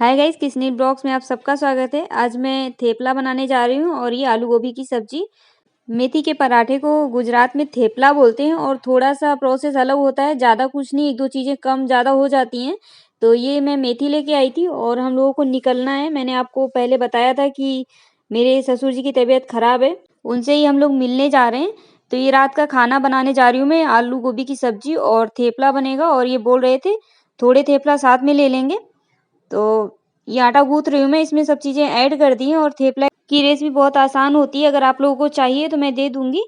Hi guys, Kisni blogs में आप सबका स्वागत है। आज मैं थेपला बनाने जा रही हूँ और ये आलू गोभी की सब्जी। मेथी के पराठे को गुजरात में थेपला बोलते हैं और थोड़ा सा प्रोसेस अलग होता है, ज़्यादा कुछ नहीं, एक दो चीज़ें कम ज़्यादा हो जाती हैं। तो ये मैं मेथी लेके आई थी और हम लोगों को निकलना है। मैंने आपको पहले बताया था कि मेरे ससुर जी की तबीयत खराब है, उनसे ही हम लोग मिलने जा रहे हैं। तो ये रात का खाना बनाने जा रही हूँ मैं, आलू गोभी की सब्जी और थेपला बनेगा। और ये बोल रहे थे थोड़े थेपला साथ में ले लेंगे। तो ये आटा गूँथ रही हूँ मैं, इसमें सब चीज़ें ऐड कर दी हैं और थेपला की रेसिपी बहुत आसान होती है। अगर आप लोगों को चाहिए तो मैं दे दूँगी।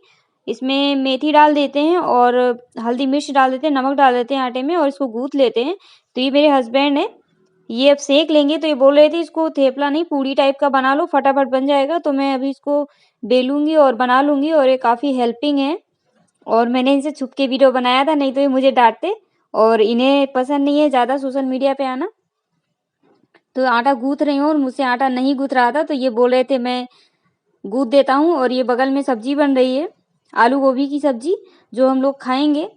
इसमें मेथी डाल देते हैं और हल्दी मिर्च डाल देते हैं, नमक डाल देते हैं आटे में और इसको गूँथ लेते हैं। तो ये मेरे हस्बैंड हैं, ये अब सेंक लेंगे। तो ये बोल रहे थे इसको थेपला नहीं पूड़ी टाइप का बना लो, फटाफट बन जाएगा। तो मैं अभी इसको बेलूँगी और बना लूँगी और ये काफ़ी हेल्पिंग है। और मैंने इनसे छुप के वीडियो बनाया था, नहीं तो ये मुझे डाँटते और इन्हें पसंद नहीं है ज़्यादा सोशल मीडिया पे आना। तो आटा गूँथ रही हूँ और मुझसे आटा नहीं गूँथ रहा था, तो ये बोल रहे थे मैं गूँथ देता हूँ। और ये बगल में सब्जी बन रही है, आलू गोभी की सब्जी, जो हम लोग खाएंगे।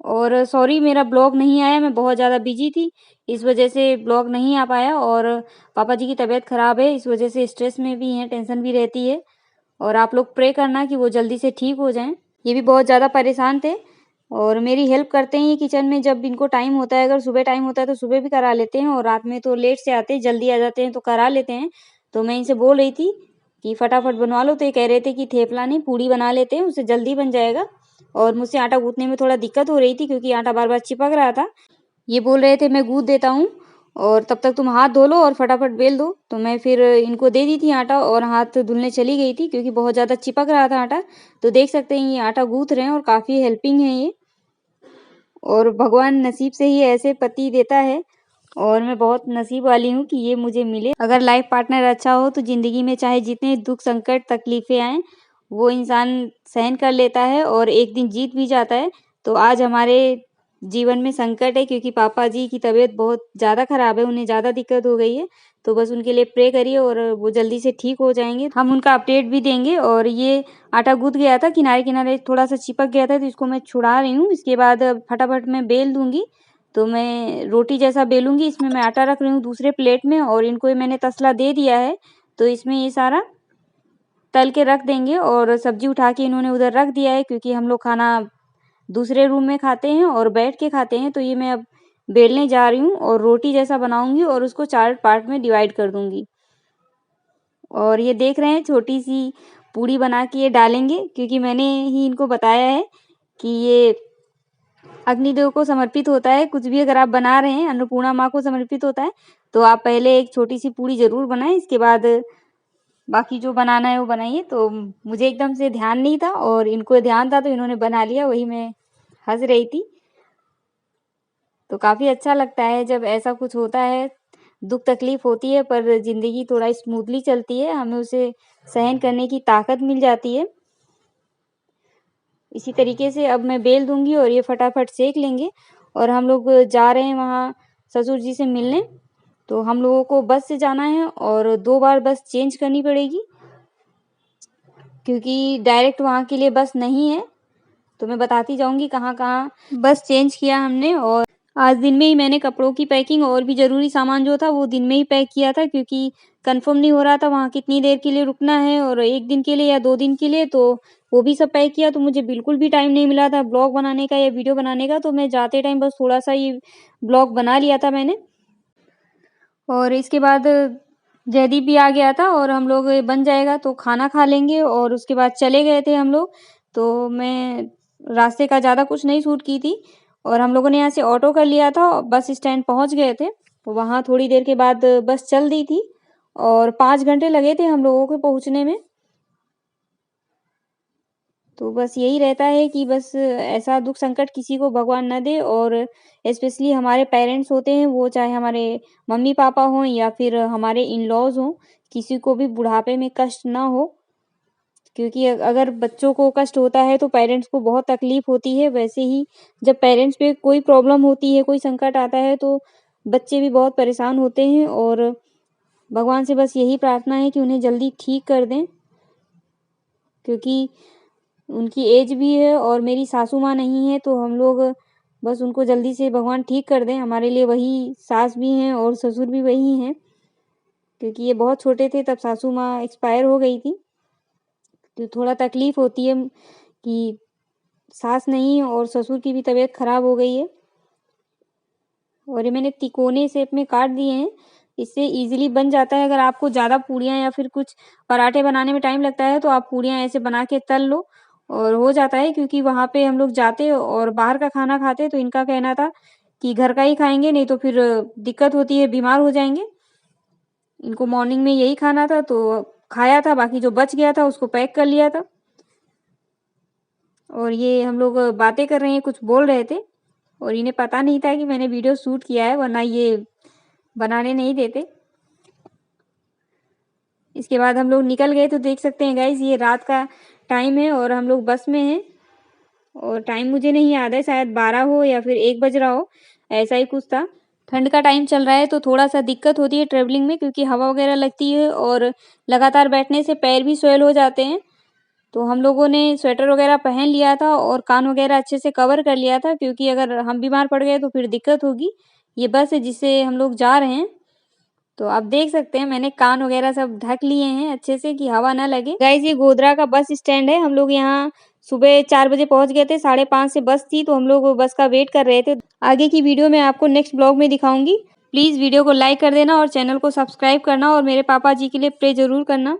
और सॉरी मेरा ब्लॉग नहीं आया, मैं बहुत ज़्यादा बिजी थी, इस वजह से ब्लॉग नहीं आ पाया। और पापा जी की तबीयत ख़राब है, इस वजह से स्ट्रेस में भी हैं, टेंशन भी रहती है। और आप लोग प्रे करना कि वो जल्दी से ठीक हो जाएं। ये भी बहुत ज़्यादा परेशान थे और मेरी हेल्प करते हैं ये किचन में। जब इनको टाइम होता है, अगर सुबह टाइम होता है तो सुबह भी करा लेते हैं और रात में तो लेट से आते हैं, जल्दी आ जाते हैं तो करा लेते हैं। तो मैं इनसे बोल रही थी कि फटाफट बनवा लो, तो ये कह रहे थे कि थेपला नहीं पूड़ी बना लेते हैं, उससे जल्दी बन जाएगा। और मुझसे आटा गूँथने में थोड़ा दिक्कत हो रही थी क्योंकि आटा बार बार चिपक रहा था। ये बोल रहे थे मैं गूँथ देता हूँ और तब तक तुम हाथ धो लो और फटाफट बेल दो। तो मैं फिर इनको दे दी थी आटा और हाथ धुलने चली गई थी क्योंकि बहुत ज़्यादा चिपक रहा था आटा। तो देख सकते हैं ये आटा गूँथ रहे हैं और काफ़ी हेल्पिंग है ये। और भगवान नसीब से ही ऐसे पति देता है और मैं बहुत नसीब वाली हूँ कि ये मुझे मिले। अगर लाइफ पार्टनर अच्छा हो तो ज़िंदगी में चाहे जितने दुख संकट तकलीफ़ें आएँ, वो इंसान सहन कर लेता है और एक दिन जीत भी जाता है। तो आज हमारे जीवन में संकट है क्योंकि पापा जी की तबीयत बहुत ज़्यादा ख़राब है, उन्हें ज़्यादा दिक्कत हो गई है। तो बस उनके लिए प्रे करिए और वो जल्दी से ठीक हो जाएँगे। हम उनका अपडेट भी देंगे। और ये आटा गूँथ गया था, किनारे-किनारे थोड़ा-सा चिपक गया था, तो इसको मैं छुड़ा रही हूँ। इसके बाद फटाफट मैं बेल दूँगी। तो मैं रोटी जैसा बेलूँगी, इसमें मैं आटा रख रही हूँ दूसरे प्लेट में और इनको मैंने तसला दे दिया है। तो इसमें ये सारा तल के रख देंगे और सब्ज़ी उठा के इन्होंने उधर रख दिया है क्योंकि हम लोग खाना दूसरे रूम में खाते हैं और बैठ के खाते हैं। तो ये मैं अब बेलने जा रही हूँ और रोटी जैसा बनाऊँगी और उसको 4 पार्ट में डिवाइड कर दूँगी। और ये देख रहे हैं छोटी-सी पूड़ी बना के ये डालेंगे क्योंकि मैंने ही इनको बताया है कि ये अग्निदेव को समर्पित होता है। कुछ भी अगर आप बना रहे हैं, अन्नपूर्णा माँ को समर्पित होता है। तो आप पहले एक छोटी-सी पूड़ी ज़रूर बनाएँ, इसके बाद बाकी जो बनाना है वो बनाइए। तो मुझे एकदम से ध्यान नहीं था और इनको ध्यान था तो इन्होंने बना लिया, वही मैं हँस रही थी। तो काफ़ी अच्छा लगता है जब ऐसा कुछ होता है, दुःख तकलीफ़ होती है पर ज़िंदगी थोड़ा स्मूथली चलती है, हमें उसे सहन करने की ताकत मिल जाती है। इसी तरीके से अब मैं बेल दूँगी और ये फटाफट सेंक लेंगे। और हम लोग जा रहे हैं वहाँ ससुर जी से मिलने। तो हम लोगों को बस से जाना है और 2 बार बस चेंज करनी पड़ेगी क्योंकि डायरेक्ट वहाँ के लिए बस नहीं है। तो मैं बताती जाऊँगी कहाँ-कहाँ बस चेंज किया हमने। और आज दिन में ही मैंने कपड़ों की पैकिंग और भी ज़रूरी सामान जो था वो दिन में ही पैक किया था क्योंकि कंफर्म नहीं हो रहा था वहाँ कितनी देर के लिए रुकना है और 1 दिन के लिए या 2 दिन के लिए। तो वो भी सब पैक किया, तो मुझे बिल्कुल भी टाइम नहीं मिला था ब्लॉग बनाने का या वीडियो बनाने का। तो मैं जाते टाइम बस थोड़ा-सा ये ब्लॉग बना लिया था मैंने। और इसके बाद जयदीप भी आ गया था और हम लोग बन जाएगा तो खाना खा लेंगे और उसके बाद चले गए थे हम लोग। तो मैं रास्ते का ज़्यादा कुछ नहीं शूट की थी और हम लोगों ने यहाँ से ऑटो कर लिया था, बस स्टैंड पहुँच गए थे। तो वहाँ थोड़ी देर के बाद बस चल दी थी और 5 घंटे लगे थे हम लोगों को पहुँचने में। तो बस यही रहता है कि बस ऐसा दुःख संकट किसी को भगवान ना दे। और स्पेशली हमारे पेरेंट्स होते हैं, वो चाहे हमारे मम्मी-पापा हों या फिर हमारे इन-लॉज़ हों, किसी को भी बुढ़ापे में कष्ट ना हो। क्योंकि अगर बच्चों को कष्ट होता है तो पेरेंट्स को बहुत तकलीफ़ होती है। वैसे ही जब पेरेंट्स पे कोई प्रॉब्लम होती है, कोई संकट आता है तो बच्चे भी बहुत परेशान होते हैं। और भगवान से बस यही प्रार्थना है कि उन्हें जल्दी ठीक कर दें क्योंकि उनकी एज भी है और मेरी सासू माँ नहीं है। तो हम लोग बस उनको जल्दी से भगवान ठीक कर दें। हमारे लिए वही सास भी हैं और ससुर भी वही हैं, क्योंकि ये बहुत छोटे थे तब सासू माँ एक्सपायर हो गई थी। तो थोड़ा तकलीफ़ होती है कि सास नहीं है और ससुर की भी तबीयत ख़राब हो गई है। और ये मैंने तिकोने शेप में काट दिए हैं, इससे ईज़िली बन जाता है। अगर आपको ज़्यादा पूड़ियाँ या फिर कुछ पराठे बनाने में टाइम लगता है, तो आप पूड़ियाँ ऐसे बना के तल लो और हो जाता है। क्योंकि वहाँ पे हम लोग जाते और बाहर का खाना खाते, तो इनका कहना था कि घर का ही खाएँगे, नहीं तो फिर दिक्कत होती है, बीमार हो जाएँगे। इनको मॉर्निंग में यही खाना था, तो खाया था, बाकी जो बच गया था उसको पैक कर लिया था। और ये हम लोग बातें कर रहे हैं, कुछ बोल रहे थे और इन्हें पता नहीं था कि मैंने वीडियो शूट किया है, वरना ये बनाने नहीं देते। इसके बाद हम लोग निकल गए। तो देख सकते हैं गाइस, ये रात का टाइम है और हम लोग बस में हैं और टाइम मुझे नहीं याद है, शायद 12 हो या फिर 1 बज रहा हो, ऐसा ही कुछ था। ठंड का टाइम चल रहा है तो थोड़ा-सा दिक्कत होती है ट्रैवलिंग में, क्योंकि हवा वगैरह लगती है और लगातार बैठने से पैर भी स्वेल हो जाते हैं। तो हम लोगों ने स्वेटर वगैरह पहन लिया था और कान वगैरह अच्छे से कवर कर लिया था, क्योंकि अगर हम बीमार पड़ गए तो फिर दिक्कत होगी। ये बस है जिससे हम लोग जा रहे हैं। तो आप देख सकते हैं मैंने कान वगैरह सब ढक लिए हैं अच्छे से कि हवा ना लगे। गाइस, ये गोधरा का बस स्टैंड है। हम लोग यहाँ सुबह 4 बजे पहुँच गए थे, 5:30 से बस थी, तो हम लोग बस का वेट कर रहे थे। आगे की वीडियो मैं आपको नेक्स्ट ब्लॉग में दिखाऊंगी। प्लीज़ वीडियो को लाइक कर देना और चैनल को सब्सक्राइब करना और मेरे पापा जी के लिए प्रे ज़रूर करना।